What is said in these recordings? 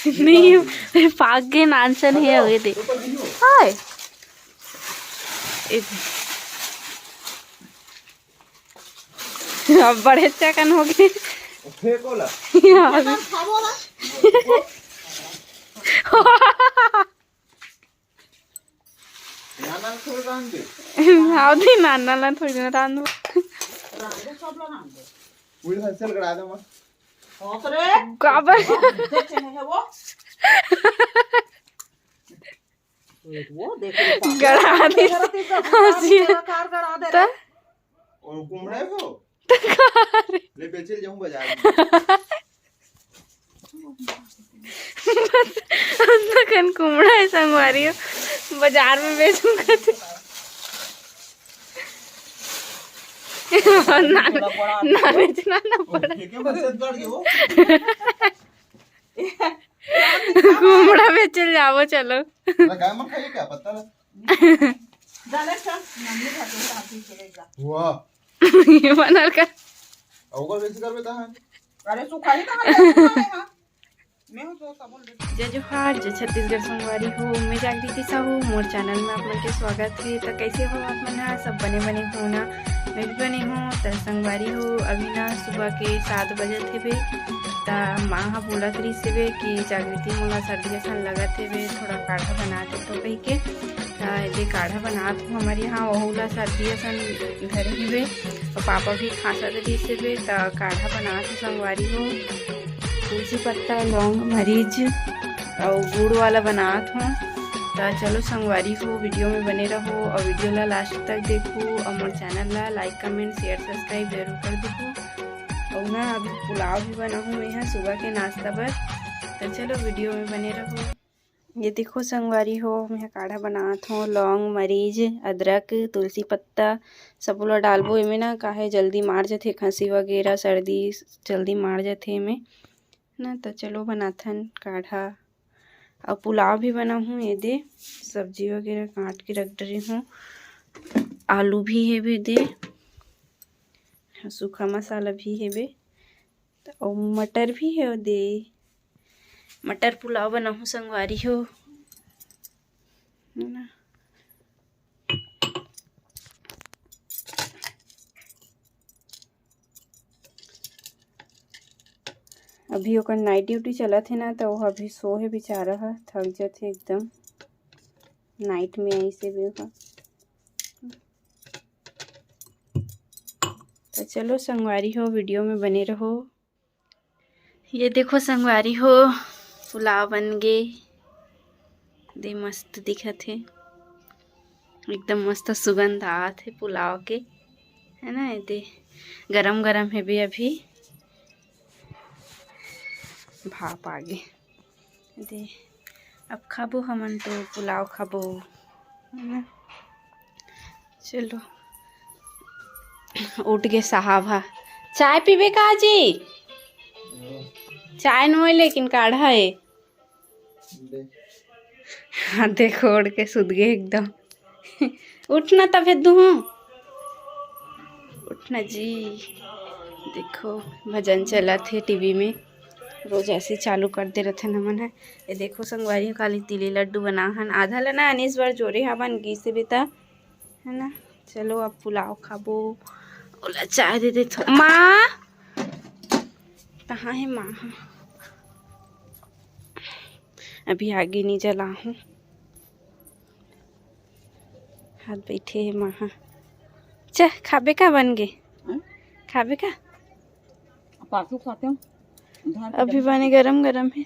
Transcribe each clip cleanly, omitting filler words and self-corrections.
नहीं पाक के नानसन है हुए थे हाय अब बड़े चकन हो गए हौदी नानाला थोड़ी ना रांधो काबर गड़ा दे और कुमड़ा है वो ले बेचल जाऊं बाजार में कन कुमड़ा है संगवारी बाजार में बेचूंगा ना बेचना ना पड़ा कुमड़ा बेचल जाओ चलो गाय में खाइए क्या पता ना वाह ये बनल का अवगल बेच कर बेटा है अरे सुखाई कहां मैं हूं तो सबल जय जोहार जय छत्तीसगढ़ संगवारी हो मैं जागृति साहू मोर चैनल में आप मन के स्वागत है। तो कैसे हो आप मन सब बने हो ना मैं भी बने हूँ तो संगवारी हो अभी ना सुबह के 7 बजे थे तो माँ हा बोलत रही से कि जागृति मोला सर्दी असन लगत है थोड़ा काढ़ा बना दे तो कही के ये काढ़ा बनात हूँ हमारे यहाँ वहूला सर्दी असन घर ही वे और पापा भी खांसा रही से वे तो काढ़ा बनात हूँ संगवारी हो तुलसी पत्ता लौंग मरीच और गुड़ वाला बनात हूँ। तो चलो संगवारी हो वीडियो में बने रहो और वीडियो ला लास्ट तक देखो और मोर चैनल ला लाइक कमेंट शेयर सब्सक्राइब जरूर कर देखो और ना अभी पुलाव भी बना हूँ मैं यहाँ सुबह के नाश्ता पर। तो चलो वीडियो में बने रहो। ये देखो संगवारी हो मैं काढ़ा बनात हूँ लौंग मरीच अदरक तुलसी पत्ता सब ला डालबो इमें ना काहे जल्दी मार जाते खांसी वगैरह सर्दी जल्दी मार जाते इमें ना। तो चलो बनाथन काढ़ा और पुलाव भी बना हूँ ये दे सब्जी वगैरह काट के रख रही हूँ आलू भी है बे दे सूखा मसाला भी है बे और मटर भी है दे मटर पुलाव बना हूँ संगवारी हो ना। अभी ओकर नाइट ड्यूटी चलत है ना तो वो अभी सो है बेचारा है थक जाते एकदम नाइट में आई से भी का। तो चलो संगवारी हो वीडियो में बने रहो। ये देखो संगवारी हो पुलाव बन गए दे मस्त दिखत है एकदम मस्त सुगंध आत है पुलाव के है ना। ये दे गरम गरम है भी अभी भाप आगे दे अब खाबो हमन तो पुलाव खाबो है ना। चलो उठ गए साहब हा चाय पीबे का जी चाय न लेकिन काढ़ा है हाँ देखो उड़ के सुध गए एकदम उठना तब दू उठना जी। देखो भजन चला थे टीवी में रोज ऐसे चालू कर दे रहे थे नमन है। ये देखो संगवारी काली तिली लड्डू बना हन आधा लना अनीस बार जोरे हवन घी से बेटा है ना। चलो अब पुलाव खाबो ओला चाय दे दे माँ कहाँ है माँ अभी आगे नहीं जला हूँ हाथ बैठे है माँ चा खाबे का बन गए खाबे का पासू खाते हूं अभी बने गरम गरम है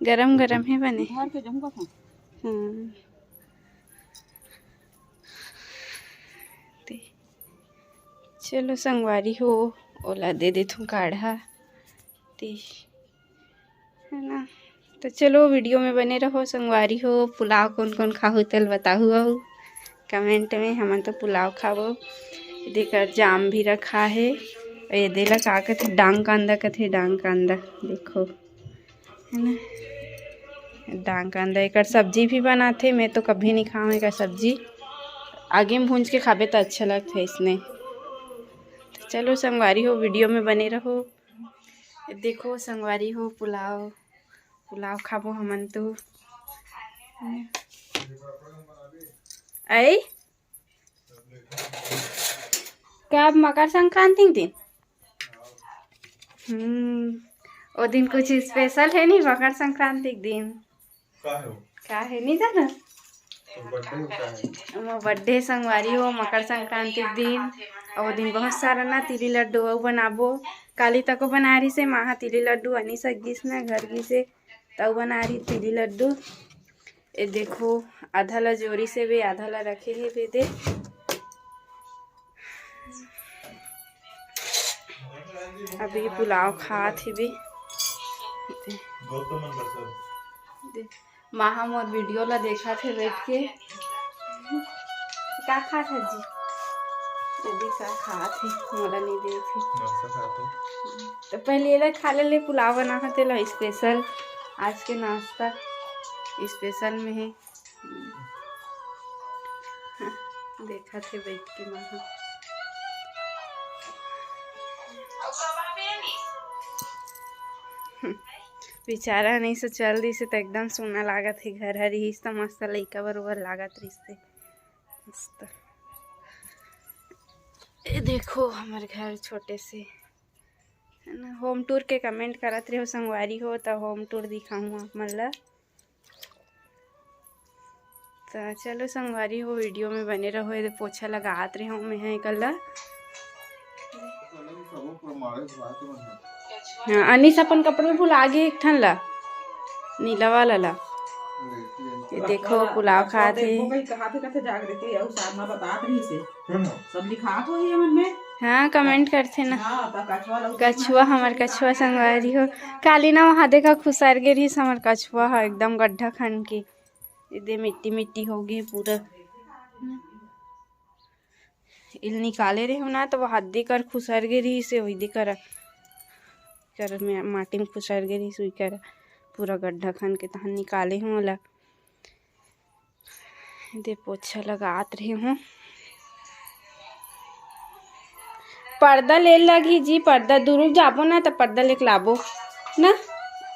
गरम गरम है बने घर के जमगा था। चलो संगवारी हो ओला दे दे तू काढ़ा ते है ना। तो चलो वीडियो में बने रहो संगवारी हो पुलाव कौन कौन खाओ तल बताओ आओ कमेंट में हम तो पुलाव खाओ। देखकर जाम भी रखा है और ये देला का कथे डांग कांदा कथे डांग कांदा देखो है ना डांग कांदा एक सब्जी भी बनाते मैं तो कभी नहीं खाऊँ एक सब्जी आगे में भूंज के खाबे तो अच्छा लगता है इसने। तो चलो संगवारी हो वीडियो में बने रहो। देखो संगवारी हो पुलाव पुलाव खाबो हमन तो आई कब मकर संक्रांति दिन वो दिन कुछ स्पेशल है नहीं मकर संक्रांति के दिन का है नहीं जाना बर्थडे संगवारी हो मकर संक्रांति के दिन और दिन बहुत सारा ना तिली लड्डू बनाबो काली तक बना रही से माँ तिली लड्डू अनी सगिस ना घर की से तब बना रही तिली लड्डू ये देखो आधा ला जोरी से भी आधा ला रखे है वे दे अभी पुलाव खा थी भी माँ मोर वीडियो ला देखा थे बैठ के का खा था जी दीदी का खा थे मोला नहीं दे थे तो पहले ये खा ले पुलाव बना थे ला स्पेशल आज के नाश्ता स्पेशल में है देखा थे बैठ के माँ बेचारा नहीं सो चल दी से तो एकदम सोना लागत है घर हर ही तो मस्त लइका बरोबर लागत रिश्ते मस्त ये देखो हमारे घर छोटे से है ना होम टूर के कमेंट करत रहे हो संगवारी हो तो होम टूर दिखाऊँ आप मन ला तो चलो संगवारी हो वीडियो में बने रहो ये पोछा लगात रही हूँ मैं कल हाँ अनिस अपन कपड़े भुला गए एक ठन ला नीला वाला ला ये देखो पुलाव खाते हाँ कमेंट करते ना कछुआ हमार कछुआ संगवारी हो काली ना वहाँ देखा खुसार गे रही हमार कछुआ है एकदम गड्ढा खन के इधर मिट्टी मिट्टी हो गई पूरा इल निकाले रहे हो ना तो वो हद्दी कर खुसर गे रही से वही कर में माटी में खुसर गे रही सुई कर पूरा गड्ढा खन के तहन निकाले हूँ ला दे पोछा लगात रही हूँ पर्दा ले लगी जी पर्दा दूर जाबो ना तो पर्दा लेके लाबो ना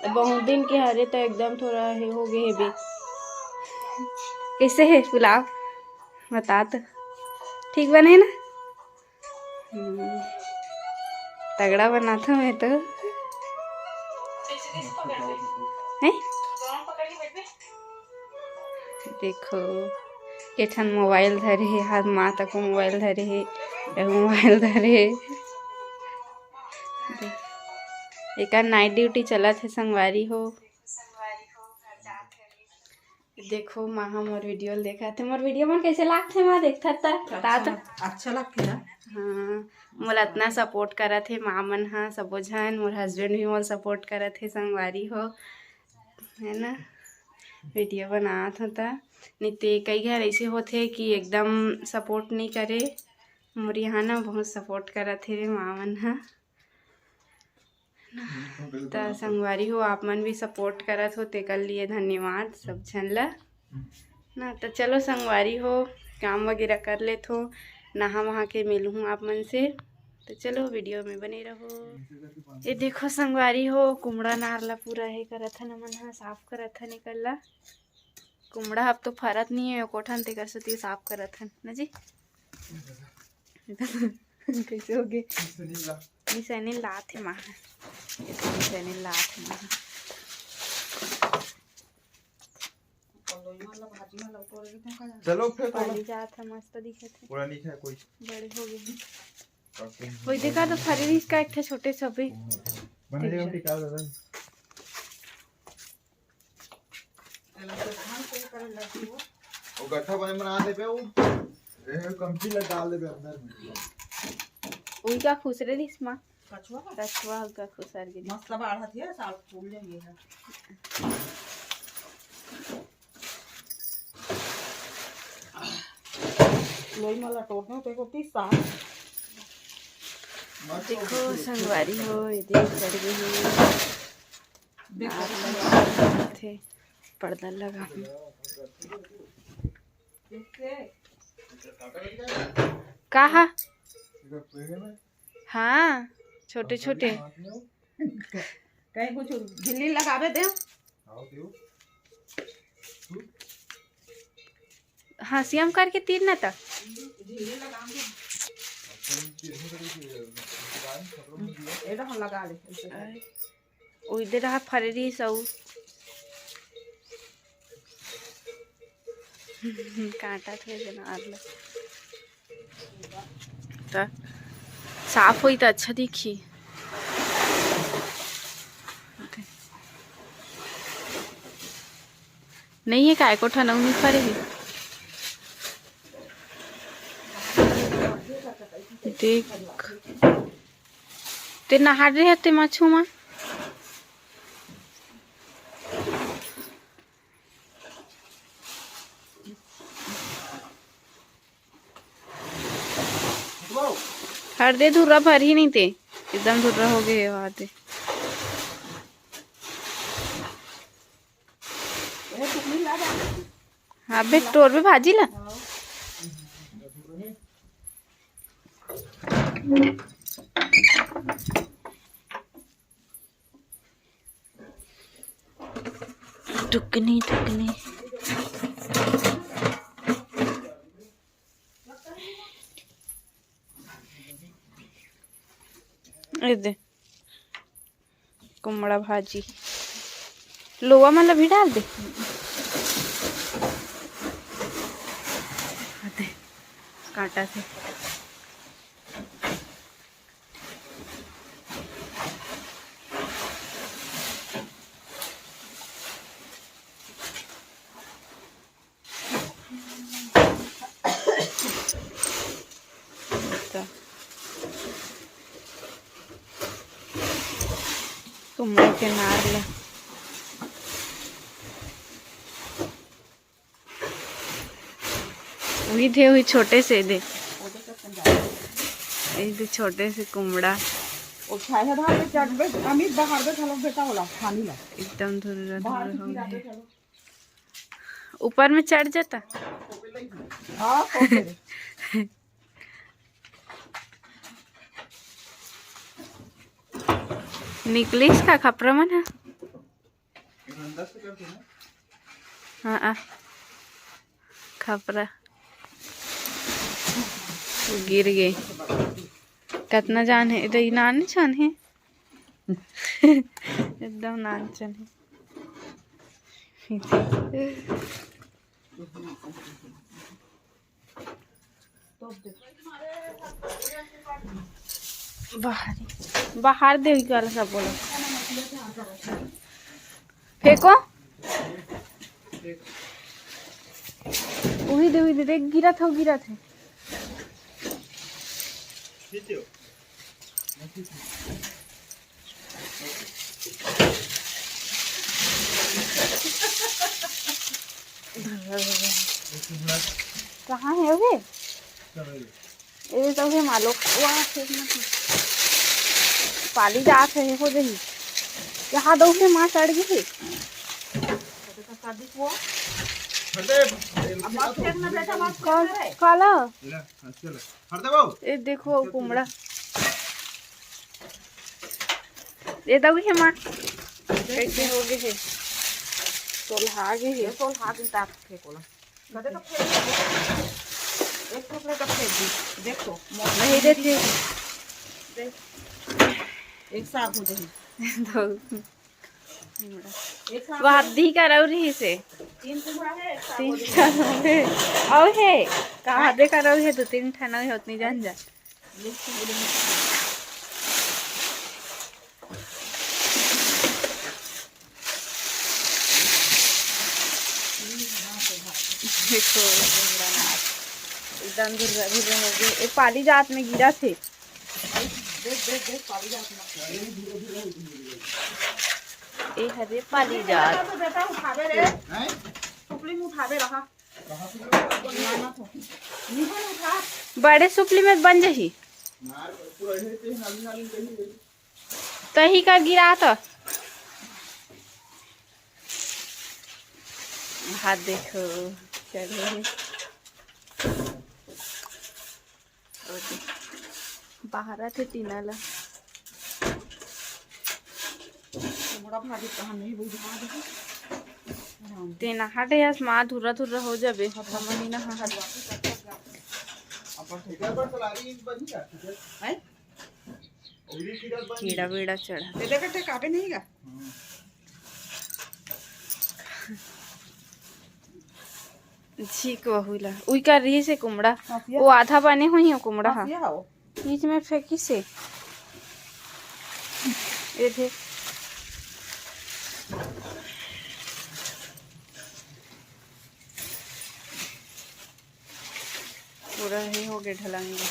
बहुत दिन के हरे तो एकदम थोड़ा है हो गए भी कैसे है पुलाव बता तो ठीक बने ना तगड़ा बना था मैं तो है देखो एठन मोबाइल धरे है हाथ माता को मोबाइल धरे है मोबाइल धरे एक नाइट ड्यूटी चला थे संगवारी हो देखो माँ मोर वीडियो देखा थे मोर वीडियो में कैसे लागते माँ देखता था अच्छा लगते ना हाँ मोला इतना सपोर्ट करा थे माँ मन हाँ सबो झन मोर हस्बैंड भी मोल सपोर्ट करा थे संगवारी हो है ना वीडियो बनात होता नहीं तो कई घर ऐसे होते कि एकदम सपोर्ट नहीं करे मोर यहाँ ना बहुत सपोर्ट करा थे माँ मन हाँ तो संगवारी हो आप मन भी सपोर्ट करत हो तेकर लिए धन्यवाद सब झन ला ना तो चलो संगवारी हो काम वगैरह कर ले थो नहा वहाँ के मिलूँ आप मन से तो चलो वीडियो में बने रहो ये देखो संगवारी हो कुमड़ा नारला पूरा है करत हन मन हाँ साफ करत हन निकल ला कुमड़ा अब तो फरत नहीं है कोठन ते कर सती साफ करत हन ना जी कैसे हो गए निशानी लात है माँ निशानी लात है माँ चलो फिर पानी जात है मस्त दिखत है पूरा नहीं खाया कोई बड़े हो गए कोई देखा तो फरी का एक छोटे सभी बने जाओ टिका दादा वो गट्ठा बना दे पे वो कमची लग डाल दे पे अंदर वही का खुश रही दिस माँ कछुआ का खुश आर गई मस्त बाढ़ थी साल फूल जाएंगे लोई मला टोटने पे को 30 साल देखो संगवारी हो ये देख चढ़ गई थे पर्दा लगा कहा हाँ छोटे छोटे कहीं कुछ झिल्ली लगावे दे। आओ दियो हंसियम करके तीर न था झिल्ली लगावे अपन तीर से करी दुकान खतरों में दिया एडा हम लगा ले ऐसे। ओ इधर रहा फरेरी सब कांटा थे जना आरला तो साफ हुई तो अच्छा दिखी। नहीं है काय को ठनऊ नहीं फरेगी देख ते नहा रहे ते मछू मां हर दे धुर्रा भर ही नहीं थे एकदम धुर्रा हो गए वहां थे। हाँ बे टोर पे भाजी ला टुकनी टुकनी दे कुमड़ा भाजी लोवा मतलब भी डाल दे कांटा से कुमड़े के नार ले वही थे वही छोटे से दे छोटे से कुमड़ा ओ छाया धार पे चढ़ बे अमित बाहर बे चलो बेटा होला खानी ला एकदम धुररा बाहर धुररा हो गिरा दे गया चलो। ऊपर में चढ़ जाता हां ओके निकलिस का खपरा मन है अंदर से करते ना हाँ खपरा गिर गए कितना जान है इधर नान छन है एकदम नान चन है बाहर बाहर दे वाला सब बोलो फेंको वही दे देख गिरा था कहाँ है वे ये तो है मालो वाह पाली जात है हो गई यहाँ दो से माँ चढ़ गई काला ये देखो कुमड़ा ये दो है माँ कैसे हो गए है सोलहा गए है सोलहा की ताक फेंकोला गदे तो फेंक एक टुकड़े का फेंक दी देखो नहीं देते एक साग हो जाए दो एक साग वादी का रही से तीन टुकड़ा है एक साग हो तीन जाए। ठन है और है कहाँ दे का रही है तो तीन ठन है उतनी जान जा देखो एकदम धुर्रा हो गए एक पाली जात में गिरा थे देख पाली जात ए हरे पाली जात तो बेटा उठावे रे हैं टुकड़ी में उठावे रहा कहां से बनाना तो निहन उठा बड़े सुपली में बन जही मार पूरा है ते नाली नाली कहीं तही का गिरा तो हाथ देखो चढ़े बाहर थे टीना ला बड़ा भारी कहां नहीं बुझा दे ते नहाटे यास माँ धुरा धुरा हो जाबे समझ ना हाँ अपन ठेकर पर सलारी बनी का ठेकर है ओरी ठेकर बनी कीड़ा वीड़ा चढ़ा दे दे कटे काटे नहीं का ठीक बहुला उई कर रही से कुमड़ा वो आधा बने हुई है कुमड़ा हाँ ये हो बीच में फेंकी से ये थे पूरा ही हो गए ढलाएंगे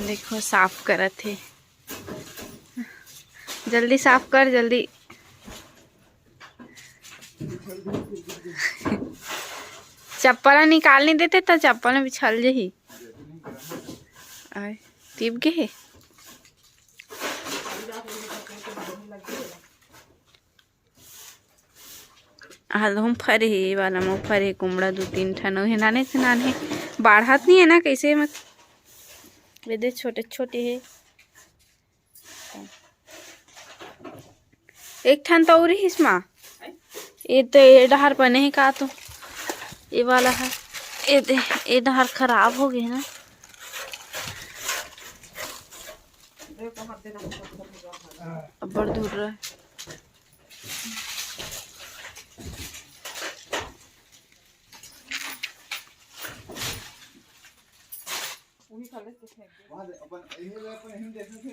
देखो साफ करा थे जल्दी साफ कर जल्दी चप्पल निकाल नहीं देते तो चप्पल में बिछल जही टिप गए हलूम फरे वाला में फरे कुमड़ा 2-3 ठन है नाने से नाने बाढ़त नहीं है ना कैसे मत वेदे छोटे छोटे है एक ठन तो और ही इसमा ये तो ये डहर बने है का तो ये वाला है ये डहर खराब हो गए ना अब बड़ दूर रहा है अपन यही देखते थे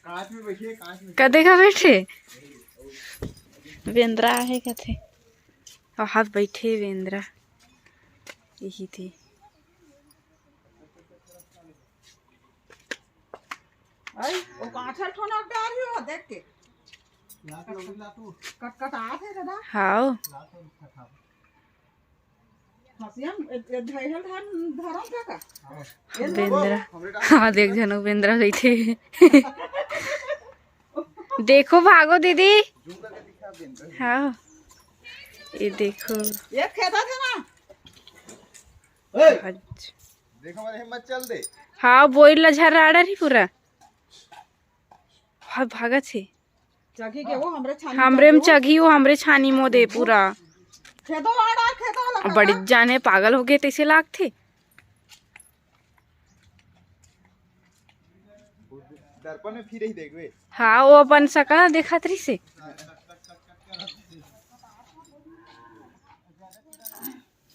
कांच में बैठिए कांच में कदे का बैठे वेंद्रा है कथे और हाथ बैठे वेंद्रा यही थी आई ओ काठल ठोना डाल रही हो देख के लातो लातो कट कट आते दादा हाँ लातो खा हसियम धैहल धान धरम का वेंद्रा हाँ देख जनो वेंद्रा बैठे देखो भागो दीदी जूम करके दिखा देंगे हाँ ये देखो ये खेता था ना ए अच्छा। देखो मेरे हिम्मत चल दे हाँ बोई लझर आड़ा रही पूरा हाँ भागा छे चगी के वो हमरे छानी हमरे में चघी वो हमरे छानी मो दे पूरा खेतो आड़ा खेतो लगा बड़ी जाने पागल हो गए तैसे लाग थे दर्पण में फिर ही देख वे हाँ वो अपन सकल देखा तरी से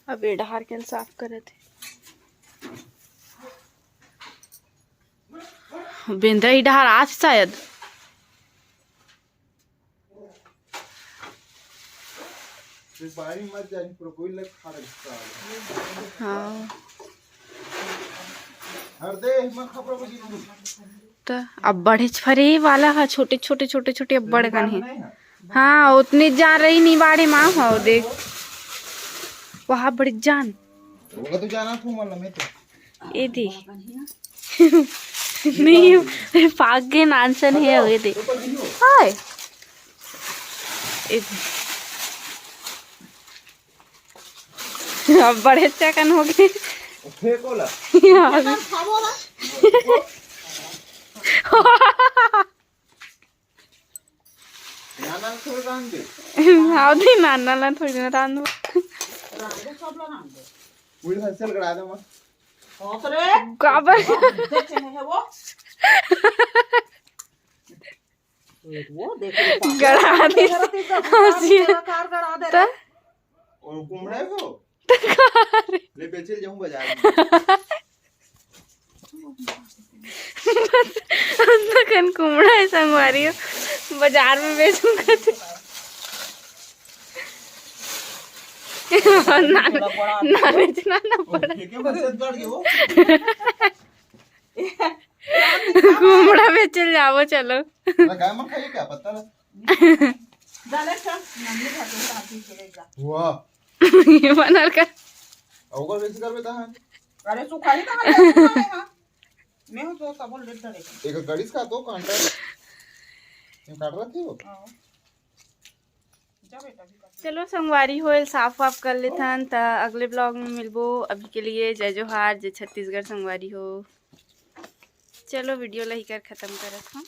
अब डहार के साफ करे थे बेंद्रा ही डहार आज शायद बारी मत जानी पर कोई लग खा रहा हाँ हर दे मैं खबर को जीनू तो अब बड़े फरे वाला है छोटे छोटे छोटे छोटे अब बड़े कन है हाँ उतनी जान रही नहीं बाड़े माँ हो देख वहाँ बड़ी जान होगा तो जाना तू मतलब मैं तो ये देख नहीं पाग के नानसन है ये देख हाय ये देख अब बड़े चकन हो गए फेंको ला खाबो ना नाना थोड़ा रान दे हाँ दी नाना ला थोड़ी ना रान दो रांदे सब ला नांदे पूरी हंसल करा दे मत ओतरे काबर देखे है वो देखो गड़ा दे हंसी कार गड़ा दे तो और कुमड़ा है वो ले बेचल जाऊं बाजार में कन कुमड़ा है संगवारी बाजार में बेचूंगा ना बेचना ना पड़ा फेंके बस चढ़ के वो कुमड़ा बेचल जाओ चलो ना गाय मत खाइए क्या पता ना डाले छ नंदी खाते साथी चलेगा वाह ये बनल का ओकर बेच कर बेटा है अरे सुखाई ना ले हां मैं तो सबल लेता रे एक गड़ीस का तो कांटा ये काट रहा थी वो जा बेटा भी चलो संगवारी होल साफ वाफ कर लेथन त अगले ब्लॉग में मिलबो अभी के लिए जय जोहार जय छत्तीसगढ़ संगवारी हो चलो वीडियो ला ही कर ख़त्म करत हूँ।